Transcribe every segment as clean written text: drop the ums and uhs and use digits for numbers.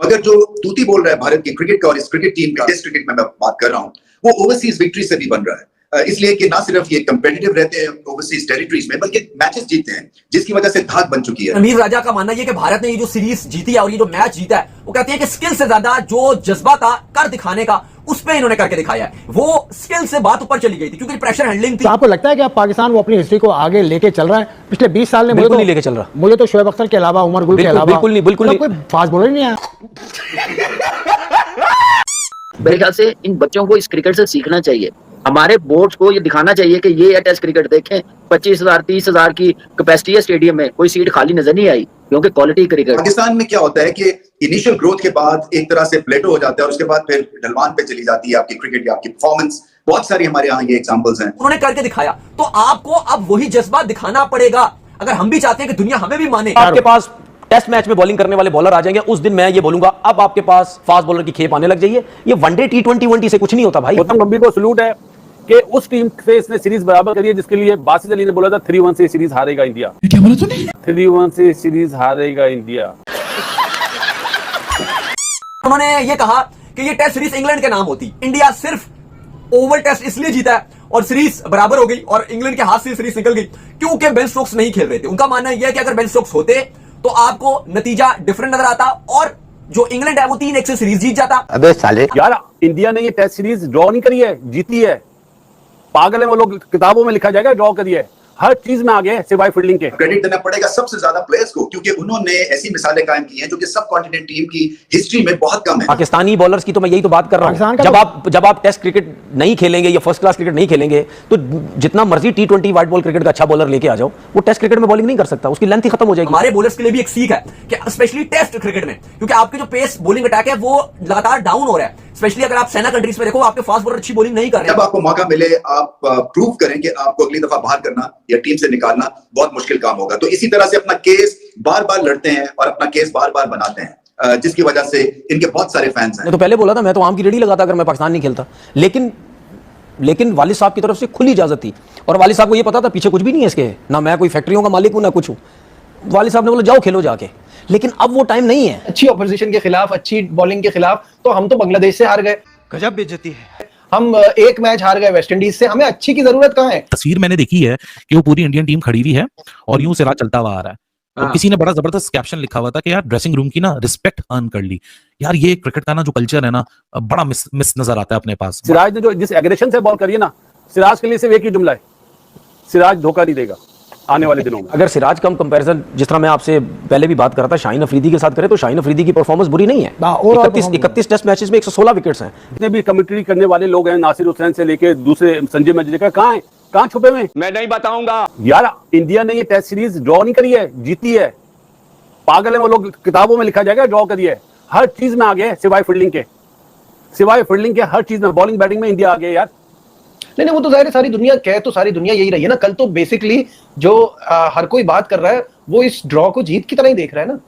अगर जो तूती बोल रहा है भारत की क्रिकेट का और इस क्रिकेट टीम का, टेस्ट क्रिकेट में मैं बात कर रहा हूं, वो ओवरसीज विक्ट्री से भी बन रहा है। इसलिए कि ना सिर्फ ये कंपेटिटिव रहते हैं ओवरसीज टेरिटरीज में, बल्कि मैचेस जीतते हैं, जिसकी वजह से धाक बन चुकी है। अमीर राजा का मानना है कि भारत ने ये जो सीरीज जीती है और ये जो मैच जीता है, वो कहते हैं कि स्किल से ज्यादा जो जज्बा था कर दिखाने का, उस पे इन्होंने करके दिखाया है। वो स्किल से बात ऊपर चली गई थी क्योंकि प्रेशर हैंडलिंग थी। तो आपको लगता है कि अब पाकिस्तान वो अपनी हिस्ट्री को आगे लेके चल रहा है? पिछले 20 साल में बिल्कुल नहीं लेके चल रहा। मुझे तो शोएब अख्तर के अलावा, उमर गुल के अलावा बिल्कुल नहीं कोई फास्ट बॉलर नहीं आया। मेरे ख्याल से इन बच्चों को इस क्रिकेट से सीखना चाहिए। हमारे बोर्ड्स को ये दिखाना चाहिए कि ये टेस्ट क्रिकेट देखें। 25,000 30,000 की कैपेसिटी है स्टेडियम में, कोई सीट खाली नजर नहीं आई क्योंकि क्वालिटी क्रिकेट। पाकिस्तान में क्या होता है कि इनिशियल ग्रोथ के बाद एक तरह से प्लेटो हो जाता है और उसके बाद फिर ढलवान पे चली जाती है आपकी क्रिकेट की, आपकी परफॉर्मेंस। बहुत सारी हमारे यहाँ ये एग्जांपल्स हैं। उन्होंने करके दिखाया, तो आपको अब वही जज्बा दिखाना पड़ेगा अगर हम भी चाहते हैं कि दुनिया हमें भी माने। आपके पास टेस्ट मैच में बॉलिंग करने वाले बॉलर आ जाएंगे, उस दिन मैं ये बोलूंगा अब आपके पास फास्ट बॉलर की खेप आने लग जाइए। ये वनडे T20 से कुछ नहीं होता भाई। गौतम गंभीर को सलूट है कि उस टीम से इसने सीरीज बराबर करी है जिसके लिए बासित अली ने बोला था 3-1 से सीरीज हारेगा इंडिया। क्या बोला तूने? 3-1 से सीरीज हारेगा इंडिया। उन्होंने ये कहा कि ये टेस्ट सीरीज इंग्लैंड के नाम होती, इंडिया सिर्फ ओवल टेस्ट इसलिए जीता है और सीरीज बराबर हो गई और इंग्लैंड के हाथ से सीरीज निकल गई क्योंकि बेन स्टोक्स नहीं खेल रहे थे। उनका मानना यह है कि अगर बेन स्टोक्स होते तो आपको नतीजा डिफरेंट नजर आता और जो इंग्लैंड है वो 3-1 से सीरीज जीत जाता। अबे साले यार, इंडिया ने ये टेस्ट सीरीज ड्रॉ नहीं करी है, जीती है। पागल है वो लोग, किताबों में लिखा जाएगा ड्रॉ करिए। हर चीज में आगे है सिवाय फील्डिंग के। क्रेडिट देना पड़ेगा सबसे ज्यादा प्लेयर्स को, क्योंकि उन्होंने ऐसी मिसालें कायम की हैं जो कि सब कॉन्टिनेंट टीम की हिस्ट्री में बहुत कम है। पाकिस्तानी बॉलर्स की तो मैं यही तो बात कर रहा हूं। जब आप टेस्ट क्रिकेट नहीं खेलेंगे या फर्स्ट क्लास क्रिकेट नहीं खेलेंगे तो जितना मर्जी T20 व्हाइट बॉल क्रिकेट का अच्छा बॉलर लेके आ जाओ, वो टेस्ट क्रिकेट में बॉलिंग नहीं कर सकता, उसकी लेंथ ही खत्म हो जाएगी। हमारे बॉलर्स के लिए भी एक सीख है कि स्पेशली टेस्ट क्रिकेट में, क्योंकि आपके जो पेस बॉलिंग अटैक है वो लगातार डाउन हो रहा है। स्पेशली अगर आप सेना कंट्रीज में देखो, आपके फास्ट बॉलर अच्छी बॉलिंग नहीं कर रहे हैं। जब आपको मौका मिले आप प्रूव करें कि आपको अगली दफा बाहर करना या टीम से निकालना बहुत मुश्किल काम होगा। तो इसी तरह से अपना केस बार बार लड़ते हैं और अपना केस बार बार बनाते हैं, जिसकी वजह से इनके बहुत सारे फैंस हैं। तो पहले बोला था मैं तो आम की रेडी लगाता अगर मैं पाकिस्तान नहीं खेलता, लेकिन वालिद साहब की तरफ से खुली इजाजत थी और वालिद साहब को ये पता था पीछे कुछ भी नहीं है इसके, ना मैं कोई फैक्ट्रियों का मालिक हूं ना कुछ हूं। वालिद साहब ने बोला जाओ खेलो जाके, लेकिन अब वो टाइम नहीं है। अच्छी ऑपोजिशन के खिलाफ, अच्छी बॉलिंग के खिलाफ तो हम तो बांग्लादेश से हार गए। गजब बेइज्जती है। हम एक मैच हार गए वेस्ट इंडीज से, हमें अच्छी की जरूरत कहाँ है? तस्वीर मैंने देखी है कि वो पूरी इंडियन टीम खड़ी हुई है और यूं सिराज चलता हुआ आ रहा है। तो किसी ने बड़ा जबरदस्त कैप्शन लिखा हुआ था कि यार ड्रेसिंग रूम की ना रिस्पेक्ट अर्न कर ली। यार ये क्रिकेट का ना जो कल्चर है ना, बड़ा मिस नजर आता है अपने पास। सिराज ने जो जिस एग्रेशन से बॉल करी है ना, सिराज के लिए सिर्फ एक ही जुमला है, सिराज धोखा नहीं देगा आने वाले दिनों में। अगर सिराज कम कंपैरिजन, जिस तरह मैं आपसे पहले भी बात कर रहा था, शाहीन अफरीदी के साथ करें तो शाहीन अफरीदी की परफॉर्मेंस बुरी नहीं है। 31 टेस्ट मैचेस में 116 विकेट्स हैं। जितने भी कमेंट्री करने वाले लोग हैं, नासिर हुसैन से लेके दूसरे संजय मंजरेकर, कहाँ है, कहाँ छुपे हुए? मैं नहीं बताऊंगा। यार, इंडिया ने ये टेस्ट सीरीज ड्रॉ नहीं करी है, जीती है। पागल है वो लोग, किताबों में लिखा जाएगा ड्रॉ करिए। हर चीज में आगे है सिवाय फील्डिंग के, हर चीज में, बॉलिंग बैटिंग में इंडिया आगे है यार। नहीं, वो तो जाहिर है सारी दुनिया कहे तो सारी दुनिया यही रही है ना। कल तो बेसिकली जो हर कोई बात कर रहा है वो इस ड्रॉ को जीत की तरह ही देख रहा है ना।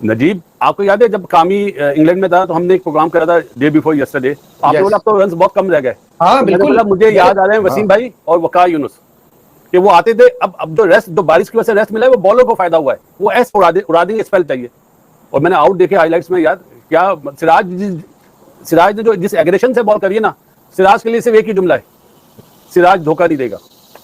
नजीब, आपको याद है जब कामी इंग्लैंड में था तो हमने एक प्रोग्राम करा था डे बिफोर यस्टरडे, आपने बोला अब तो रन्स बहुत कम रह गए। हाँ बिल्कुल, मुझे याद आ रहे हैं वसीम भाई और वकार यूनुस कि वो आते थे। अब जो रेस्ट, जो बारिश की वजह से रेस्ट मिला है, वो बॉलर को फायदा हुआ है, वो ऐस उड़ा देंगे, स्पेल चाहिए। और मैंने आउट देखे हाईलाइट्स में, याद क्या सिराज ने जो जिस एग्रेशन से बॉल करी है ना, सिराज के लिए सिर्फ एक ही जुमला है, सिराज धोखा नहीं देगा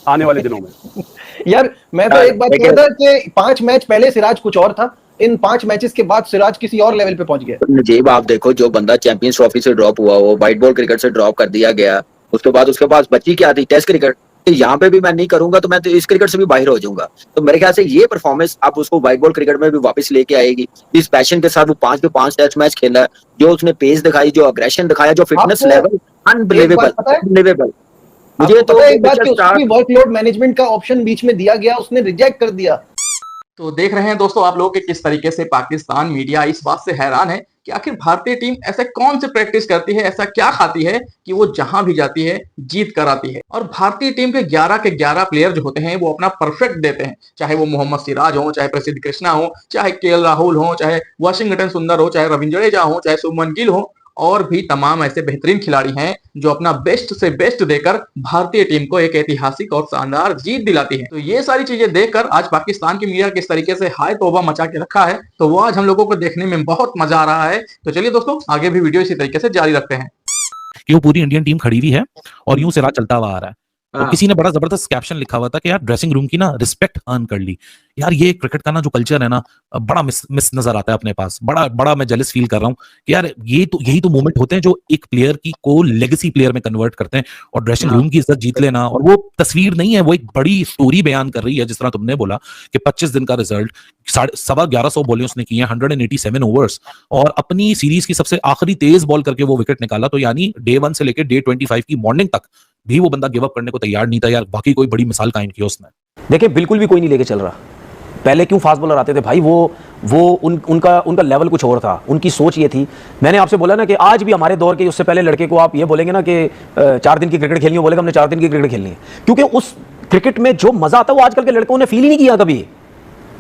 आने वाले दिनों में। यार मैं तो एक बात कह रहा था कि 5 मैच पहले सिराज कुछ और था, इन 5 मैचेस के बाद सिराज किसी और लेवल पे पहुंच गया। नजीब, आप देखो, जो बंदा चैंपियंस ट्रॉफी से ड्रॉप हुआ, वो व्हाइट बॉल क्रिकेट से ड्रॉप कर दिया गया, उसके बाद उसके पास बची क्या थी? Test cricket. यहाँ पे भी मैं नहीं करूंगा तो मैं तो इस क्रिकेट से भी बाहर हो जाऊंगा। तो मेरे ख्याल से ये परफॉर्मेंस आप उसको व्हाइट बॉल क्रिकेट में भी वापस लेके आएगी। इस पैशन के साथ वो 5 के 5 टेस्ट मैच खेला, जो उसने पेस दिखाई, जो अग्रेशन दिखाया, जो फिटनेस लेवल, अनबिलीवेबल। मुझे तो एक बात कि उसकी वर्कलोड मैनेजमेंट का ऑप्शन बीच में दिया गया, उसने रिजेक्ट कर दिया। तो देख रहे हैं दोस्तों आप लोग कि किस तरीके से पाकिस्तान मीडिया इस बात से हैरान है कि आखिर भारतीय टीम ऐसे कौन से प्रैक्टिस करती है, ऐसा क्या खाती है कि वो जहां भी जाती है जीत कर आती है। और भारतीय टीम के 11 के 11 प्लेयर जो होते हैं वो अपना परफेक्ट देते हैं, चाहे वो मोहम्मद सिराज हो, चाहे प्रसिद्ध कृष्णा हो, चाहे केएल राहुल हो, चाहे वाशिंगटन सुंदर हो, चाहे रविंद्र जडेजा हो, चाहे शुभमन गिल हो, और भी तमाम ऐसे बेहतरीन खिलाड़ी हैं जो अपना बेस्ट से बेस्ट देकर भारतीय टीम को एक ऐतिहासिक और शानदार जीत दिलाती है। तो ये सारी चीजें देखकर आज पाकिस्तान की मीडिया किस तरीके से हाय तौबा मचा के रखा है, तो वो आज हम लोगों को देखने में बहुत मजा आ रहा है। तो चलिए दोस्तों, आगे भी वीडियो इसी तरीके से जारी रखते हैं। कि वो पूरी इंडियन टीम खड़ी हुई है और यूं सिरा चलता हुआ आ रहा है। हाँ। और किसी ने बड़ा जबरदस्त कैप्शन लिखा हुआ था कि यार ड्रेसिंग रूम की ना रिस्पेक्ट अर्न कर ली। यार ये क्रिकेट का ना जो कल्चर है ना, बड़ा मिस नजर आता है अपने पास। बड़ा मैं जेलस फील कर रहा हूँ कि यार यही तो मोमेंट होते हैं जो एक प्लेयर की को लेगेसी प्लेयर में कन्वर्ट करते हैं। और ड्रेसिंग रूम की इज्जत जीत लेना, और वो तस्वीर नहीं है, वो एक बड़ी स्टोरी बयान कर रही है। जिस तरह तुमने बोला कि 25 दिन का रिजल्ट, 1150 बॉलें उसने की हैं, 187 ओवर्स, और अपनी सीरीज की सबसे आखिरी तेज बॉल करके वो विकेट निकाला। तो यानी डे 1 से लेकर डे 25 की मॉर्निंग तक भी वो बंदा गिव अप करने को तैयार नहीं था। यार बाकी कोई बड़ी मिसाल कायम की उसने। देखिए बिल्कुल भी कोई नहीं लेके चल रहा। पहले क्यों फास्ट बॉलर आते थे भाई, उनका लेवल कुछ और था, उनकी सोच ये थी। मैंने आपसे बोला ना कि आज भी हमारे दौर के उससे पहले लड़के को आप ये बोलेंगे ना कि 4 दिन की क्रिकेट खेलनी है, बोलेगा हमने 4 दिन की क्रिकेट खेलनी है, क्योंकि उस क्रिकेट में जो मजा आता है वो आजकल के लड़कों ने फील ही नहीं किया, कभी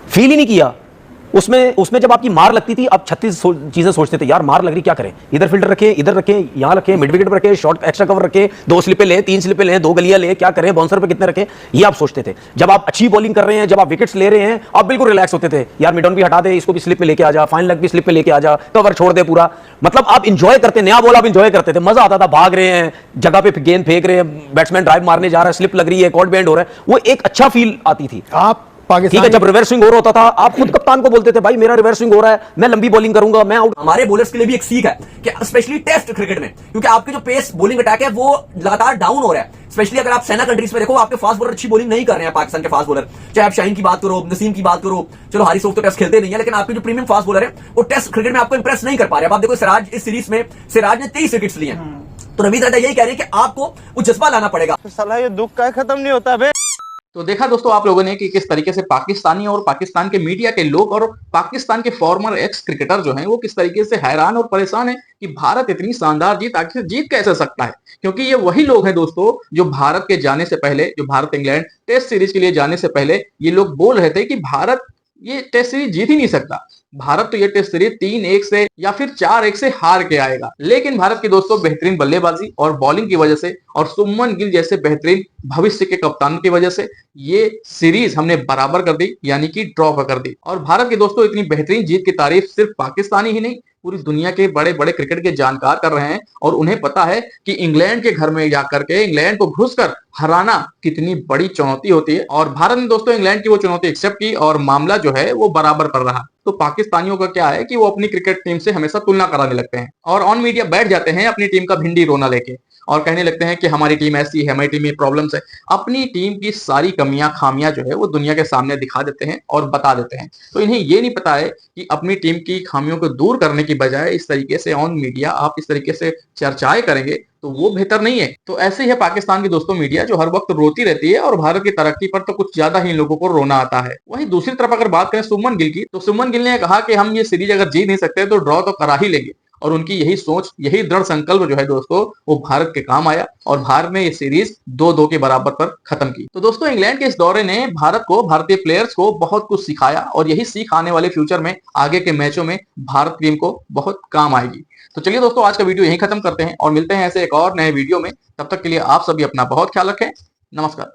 फील ही नहीं किया। उसमें जब आपकी मार लगती थी, अब 36 चीजें सोचते थे, यार मार लग रही, क्या करें, इधर फील्डर रखें, इधर रखें, यहां रखें, मिड विकेट पर रखें, शॉर्ट एक्स्ट्रा कवर रखें, 2 स्लिपें लें, 3 स्लिपें लें, 2 गलियां लें, क्या करें, बाउंसर पे कितने रखें, ये आप सोचते थे। जब आप अच्छी बॉलिंग कर रहे हैं, जब आप विकेट्स ले रहे हैं, आप बिल्कुल रिलैक्स होते थे, यार मिड ऑन भी हटा दे, इसको भी स्लिप पे लेके आ जा, फाइन लेग भी स्लिप पे लेके आ जा, कवर छोड़ दे पूरा। मतलब आप इंजॉय करते, नया बॉल आप इंजॉय करते थे, मजा आता था। भाग रहे हैं, जगह पे गेंद फेंक रहे हैं, बैट्समैन ड्राइव मारने जा रहा है, स्लिप लग रही है, कॉर्ड बैंड हो रहा है, वो एक अच्छा फील आती थी। आप ठीक है, पाकिस्तान जब रिवर्स स्विंग ओवर होता था, आप खुद कप्तान को बोलते थे, भाई मेरा रिवर्स स्विंग हो रहा है, मैं लंबी बॉलिंग करूंगा, मैं आउट। हमारे बॉलर्स के लिए भी एक सीख है कि स्पेशली टेस्ट क्रिकेट में, क्योंकि आपके जो पेस बॉलिंग अटैक है वो लगातार डाउन हो रहा है। स्पेशली अगर आप सेना कंट्रीज में देखो, आपके फास्ट बॉलर अच्छी बॉलिंग नहीं कर रहे हैं। पाकिस्तान के फास्ट बॉलर, चाहे आप शाहीन की बात करो, नसीम की बात करो, चलो हारिस रऊफ तो टेस्ट खेलते नहीं है, लेकिन आपके जो प्रीमियम फास्ट बॉलर है वो टेस्ट क्रिकेट में आपको इंप्रेस नहीं कर पा रहे। अब आप देखो सिराज, इस सीरीज में सिराज ने 23 विकेट्स लिए हैं। तो रवींद्र अड्डा यही कह रहे हैं कि आपको वो जज्बा लाना पड़ेगा। साला ये दुख का खत्म नहीं होता बे। तो देखा दोस्तों आप लोगों ने कि किस तरीके से पाकिस्तानी और पाकिस्तान के मीडिया के लोग और पाकिस्तान के फॉर्मर एक्स क्रिकेटर जो हैं वो किस तरीके से हैरान और परेशान है कि भारत इतनी शानदार जीत आखिर जीत कैसे सकता है। क्योंकि ये वही लोग हैं दोस्तों जो भारत के जाने से पहले, जो भारत इंग्लैंड टेस्ट सीरीज के लिए जाने से पहले ये लोग बोल रहे थे कि भारत ये टेस्ट सीरीज जीत ही नहीं सकता, भारत तो ये टेस्ट सीरीज 3-1 से या फिर 4-1 से हार के आएगा। लेकिन भारत की दोस्तों बेहतरीन बल्लेबाजी और बॉलिंग की वजह से और शुभमन गिल जैसे बेहतरीन भविष्य के कप्तान की वजह से ये सीरीज हमने बराबर कर दी, यानी कि ड्रॉ कर दी। और भारत की दोस्तों इतनी बेहतरीन जीत की तारीफ सिर्फ पाकिस्तानी ही नहीं, पूरी दुनिया के बड़े बड़े क्रिकेट के जानकार कर रहे हैं। और उन्हें पता है कि इंग्लैंड के घर में जाकर के इंग्लैंड को घुसकर हराना कितनी बड़ी चुनौती होती है। और भारत ने दोस्तों इंग्लैंड की वो चुनौती एक्सेप्ट की और मामला जो है वो बराबर पर रहा। तो पाकिस्तानियों का क्या है कि वो अपनी क्रिकेट टीम से हमेशा तुलना कराने लगते हैं और ऑन मीडिया बैठ जाते हैं अपनी टीम का भिंडी रोना लेके और कहने लगते हैं कि हमारी टीम ऐसी है, हमारी टीम में प्रॉब्लम्स है। अपनी टीम की सारी कमियां खामियां जो है वो दुनिया के सामने दिखा देते हैं और बता देते हैं। तो इन्हें ये नहीं पता है कि अपनी टीम की खामियों को दूर करने की बजाय इस तरीके से ऑन मीडिया आप इस तरीके से चर्चाएं करेंगे तो वो बेहतर नहीं है। तो ऐसे ही है पाकिस्तान की दोस्तों मीडिया जो हर वक्त रोती रहती है और भारत की तरक्की पर तो कुछ ज्यादा ही लोगों को रोना आता है। वहीं दूसरी तरफ अगर बात करें शुभमन गिल की, तो शुभमन गिल ने कहा कि हम ये सीरीज अगर जीत नहीं सकते तो ड्रॉ तो करा ही लेंगे। और उनकी यही सोच, यही दृढ़ संकल्प जो है दोस्तों वो भारत के काम आया और भारत ने ये सीरीज 2-2 के बराबर पर खत्म की। तो दोस्तों इंग्लैंड के इस दौरे ने भारत को, भारतीय प्लेयर्स को बहुत कुछ सिखाया और यही सीख आने वाले फ्यूचर में आगे के मैचों में भारत टीम को बहुत काम आएगी। तो चलिए दोस्तों आज का वीडियो यहीं खत्म करते हैं और मिलते हैं ऐसे एक और नए वीडियो में। तब तक के लिए आप सभी अपना बहुत ख्याल रखें। नमस्कार।